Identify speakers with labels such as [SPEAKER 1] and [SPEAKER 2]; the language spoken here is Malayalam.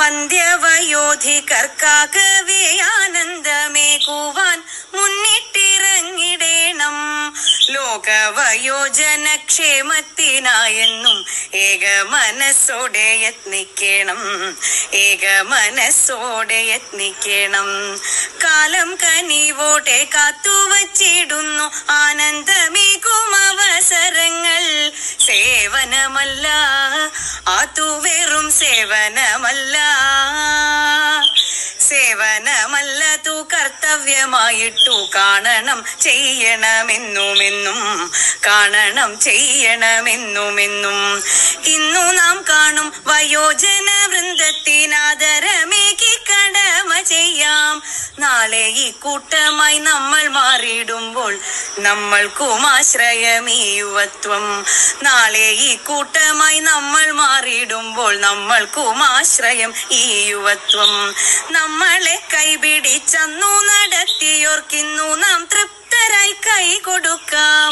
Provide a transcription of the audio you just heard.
[SPEAKER 1] വന്ധ്യവയോധികർക്കാകവേ ആനന്ദമേകുവാൻ മുന്നിട്ടിറങ്ങിടേണം. ലോകവയോജനക്ഷേമത്തിനായെന്നും ഏക മനസ്സോടെ യത്നിക്കണം, ഏക മനസ്സോടെ യത്നിക്കണം. കാലം കനിവോടെ കാത്തുവച്ചിടുന്നു ആനന്ദമേകും അവസരങ്ങൾ. സേവനമല്ല അതു വെറും സേവനമല്ല, സേവനമല്ലതു കർത്തവ്യമായിട്ടു കാണണം ചെയ്യണമെന്നുമെന്നും, കാണണം ചെയ്യണമെന്നുമെന്നും. ഇന്നു നാം കാണും വയോജന വൃന്ദത്തിനാദരമേകി കടമ ചെയ്യാം. നാളെ ഈ കൂട്ടമായി നമ്മൾ മാറിയിടുമ്പോൾ നമ്മൾക്കുമാശ്രയം ഈ യുവത്വം. നാളെ ഈ കൂട്ടമായി നമ്മൾ മാറിയിടുമ്പോൾ നമ്മൾക്കുമാശ്രയം ഈ യുവത്വം. നമ്മളെ കൈപിടിച്ചന്നു നടത്തിയോർക്കിന്നു നാം തൃപ്തരായി കൈ കൊടുക്കാം.